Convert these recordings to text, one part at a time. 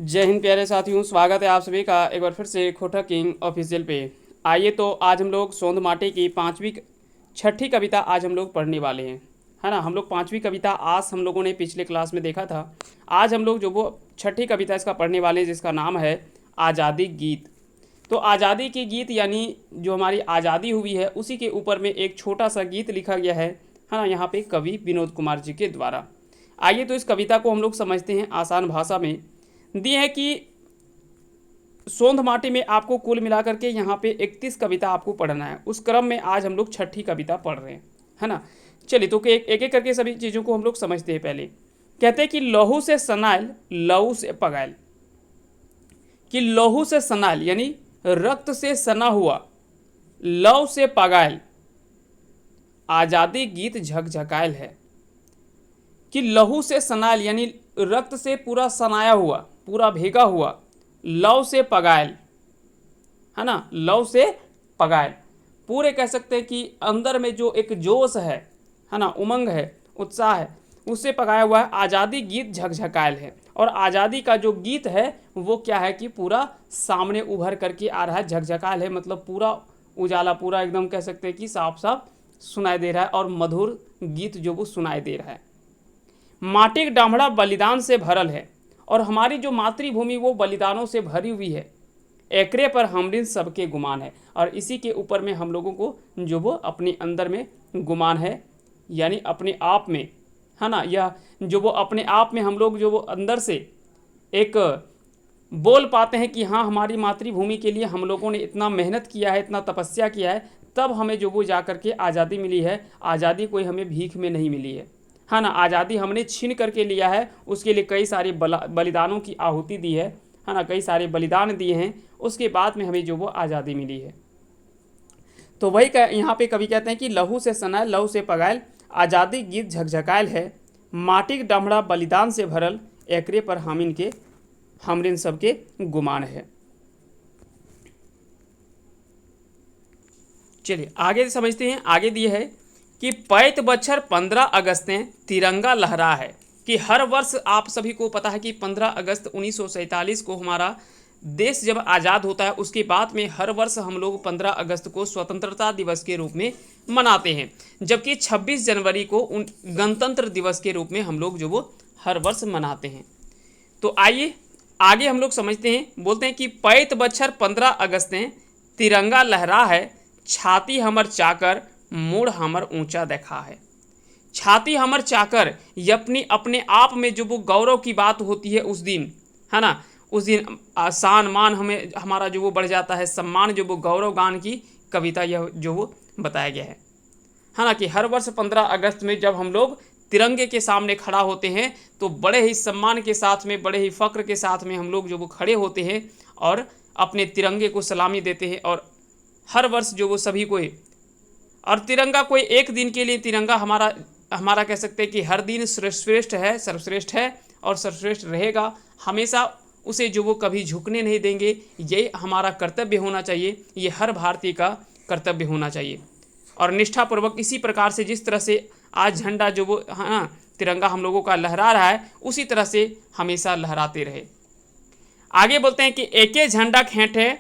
जय हिंद प्यारे साथियों, स्वागत है आप सभी का एक बार फिर से खोटा किंग ऑफिशियल पे। आइए तो आज हम लोग सोंद माटे की छठी कविता आज हम लोग पढ़ने वाले हैं, है ना। हम लोग पांचवी कविता आज हम लोगों ने पिछले क्लास में देखा था। आज हम लोग जो वो छठी कविता इसका पढ़ने वाले हैं, जिसका नाम है आज़ादी गीत। तो आज़ादी के गीत यानी जो हमारी आज़ादी हुई है उसी के ऊपर में एक छोटा सा गीत लिखा गया है ना, यहाँ पे कवि विनोद कुमार जी के द्वारा। आइए तो इस कविता को हम लोग समझते हैं आसान भाषा में। दी है कि सोंध माटी में आपको कुल मिलाकर के यहाँ पे 31 कविता आपको पढ़ना है। उस क्रम में आज हम लोग छठी कविता पढ़ रहे हैं, है ना। चलिए तो एक एक करके सभी चीज़ों को हम लोग समझते हैं। पहले कहते हैं कि लहू से सनाइल लहू से पगाइल, कि लहू से सनाइल यानी रक्त से सना हुआ, लव से पगाइल आज़ादी गीत झकझकायल है। कि लहू से सनाइल यानी रक्त से पूरा सनाया हुआ, पूरा भेगा हुआ, लव से पगायल, है ना। लव से पगायल पूरे कह सकते हैं कि अंदर में जो एक जोश है ना, उमंग है, उत्साह है, उससे पगाया हुआ है। आज़ादी गीत झकझकायल है, और आज़ादी का जो गीत है वो क्या है कि पूरा सामने उभर करके आ रहा है। झकझकायल है मतलब पूरा उजाला, पूरा एकदम कह सकते हैं कि साफ साफ सुनाई दे रहा है, और मधुर गीत जो वो सुनाई दे रहा है। माटी का डामड़ा बलिदान से भरल है, और हमारी जो मातृभूमि वो बलिदानों से भरी हुई है। एकरे पर हमरिन सबके गुमान है, और इसी के ऊपर में हम लोगों को जो वो अपने अंदर में गुमान है, यानी अपने आप में, है ना। यह जो वो अपने आप में हम लोग जो वो अंदर से एक बोल पाते हैं कि हाँ, हमारी मातृभूमि के लिए हम लोगों ने इतना मेहनत किया है, इतना तपस्या किया है, तब हमें जो वो जा करके आज़ादी मिली है। आज़ादी कोई हमें भीख में नहीं मिली है ना। आज़ादी हमने छीन करके लिया है, उसके लिए कई सारे बलिदानों की आहुति दी है ना, कई सारे बलिदान दिए हैं, उसके बाद में हमें जो वो आज़ादी मिली है। तो वही यहाँ पे कवि कहते हैं कि लहू से सनायल लहू से पगायल आज़ादी गीत झकझकायल है। माटी के डमड़ा बलिदान से भरल, एकरे पर हमरिन सबके गुमान है। चलिए आगे समझते हैं। आगे दिए है कि पैत बच्छर 15 अगस्तें तिरंगा लहरा है। कि हर वर्ष आप सभी को पता है कि 15 अगस्त 1947 को हमारा देश जब आज़ाद होता है, उसके बाद में हर वर्ष हम लोग 15 अगस्त को स्वतंत्रता दिवस के रूप में मनाते हैं, जबकि 26 जनवरी को गणतंत्र दिवस के रूप में हम लोग जो वो हर वर्ष मनाते हैं। तो आइए आगे हम लोग समझते हैं। बोलते हैं कि पैत बच्छर 15 अगस्तें तिरंगा लहरा है, छाती हमर चाकर मूड हमर ऊंचा देखा है। छाती हमर चाकर, ये अपने आप में जो वो गौरव की बात होती है उस दिन, है ना। उस दिन आसान मान हमें हमारा जो वो बढ़ जाता है, सम्मान जो वो गौरव गान की कविता यह जो वो बताया गया है ना। कि हर वर्ष 15 अगस्त में जब हम लोग तिरंगे के सामने खड़ा होते हैं तो बड़े ही सम्मान के साथ में, बड़े ही फ़ख्र के साथ में हम लोग जो वो खड़े होते हैं और अपने तिरंगे को सलामी देते हैं। और हर वर्ष जो वो सभी कोई, और तिरंगा कोई एक दिन के लिए, तिरंगा हमारा कह सकते हैं कि हर दिन श्रेष्ठ है, सर्वश्रेष्ठ है और सर्वश्रेष्ठ रहेगा हमेशा। उसे जो वो कभी झुकने नहीं देंगे, ये हमारा कर्तव्य होना चाहिए, ये हर भारतीय का कर्तव्य होना चाहिए। और निष्ठापूर्वक इसी प्रकार से जिस तरह से आज झंडा जो वो हाँ तिरंगा हम लोगों का लहरा रहा है, उसी तरह से हमेशा लहराते रहे। आगे बोलते हैं कि एके झंडा खेंटे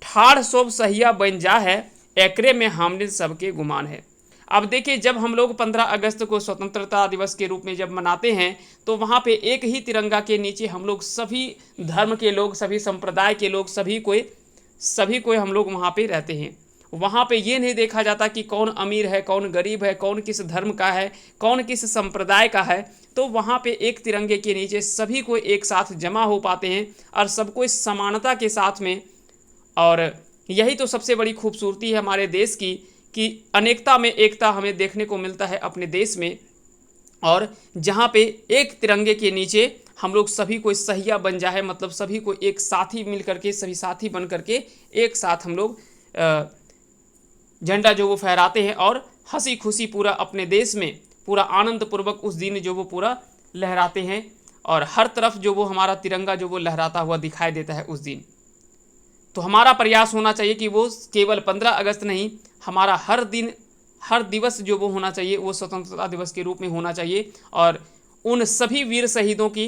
ठाड़ सोब सहिया बन जा है, एकरे में हमने सबके गुमान है। अब देखिए, जब हम लोग 15 अगस्त को स्वतंत्रता दिवस के रूप में जब मनाते हैं तो वहाँ पे एक ही तिरंगा के नीचे हम लोग सभी धर्म के लोग, सभी संप्रदाय के लोग, सभी कोई हम लोग वहाँ पे रहते हैं। वहाँ पे ये नहीं देखा जाता कि कौन अमीर है, कौन गरीब है, कौन किस धर्म का है, कौन किस संप्रदाय का है। तो वहाँ पे एक तिरंगे के नीचे सभी को एक साथ जमा हो पाते हैं और सबको इस समानता के साथ में। और यही तो सबसे बड़ी खूबसूरती है हमारे देश की, कि अनेकता में एकता हमें देखने को मिलता है अपने देश में। और जहाँ पे एक तिरंगे के नीचे हम लोग सभी को सहिया बन जाए, मतलब सभी को एक साथी मिल करके, सभी साथी बन करके एक साथ हम लोग झंडा जो वो फहराते हैं और हंसी खुशी पूरा अपने देश में पूरा आनंद पूर्वक उस दिन जो वो पूरा लहराते हैं। और हर तरफ जो वो हमारा तिरंगा जो वो लहराता हुआ दिखाई देता है उस दिन। तो हमारा प्रयास होना चाहिए कि वो केवल 15 अगस्त नहीं, हमारा हर दिन, हर दिवस जो वो होना चाहिए वो स्वतंत्रता दिवस के रूप में होना चाहिए। और उन सभी वीर शहीदों की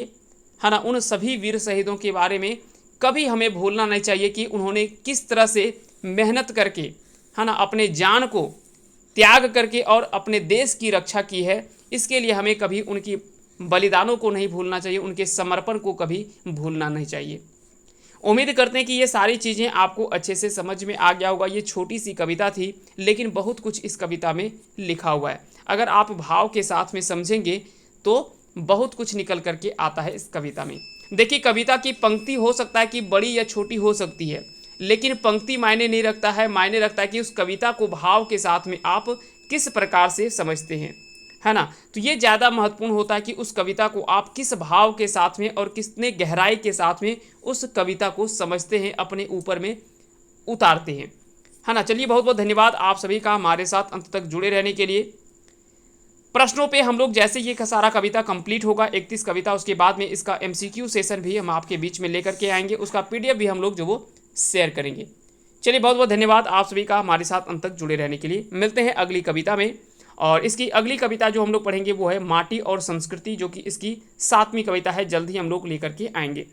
है ना, उन सभी वीर शहीदों के बारे में कभी हमें भूलना नहीं चाहिए कि उन्होंने किस तरह से मेहनत करके, है ना, अपने जान को त्याग करके और अपने देश की रक्षा की है। इसके लिए हमें कभी उनकी बलिदानों को नहीं भूलना चाहिए, उनके समर्पण को कभी भूलना नहीं चाहिए। उम्मीद करते हैं कि ये सारी चीज़ें आपको अच्छे से समझ में आ गया होगा। ये छोटी सी कविता थी, लेकिन बहुत कुछ इस कविता में लिखा हुआ है। अगर आप भाव के साथ में समझेंगे तो बहुत कुछ निकल करके आता है इस कविता में। देखिए, कविता की पंक्ति हो सकता है कि बड़ी या छोटी हो सकती है, लेकिन पंक्ति मायने नहीं रखता है, मायने रखता है कि उस कविता को भाव के साथ में आप किस प्रकार से समझते हैं, है ना। तो ये ज़्यादा महत्वपूर्ण होता है कि उस कविता को आप किस भाव के साथ में और कितने गहराई के साथ में उस कविता को समझते हैं, अपने ऊपर में उतारते हैं, है ना। चलिए, बहुत बहुत धन्यवाद आप सभी का हमारे साथ अंत तक जुड़े रहने के लिए। प्रश्नों पे हम लोग जैसे ये सारा कविता कंप्लीट होगा 31 कविता, उसके बाद में इसका MCQ सेशन भी हम आपके बीच में लेकर के आएंगे, उसका PDF भी हम लोग जो वो शेयर करेंगे। चलिए, बहुत बहुत धन्यवाद आप सभी का हमारे साथ अंत तक जुड़े रहने के लिए। मिलते हैं अगली कविता में, और इसकी अगली कविता जो हम लोग पढ़ेंगे वो है माटी और संस्कृति, जो कि इसकी 7वीं कविता है। जल्द ही हम लोग लेकर के आएंगे।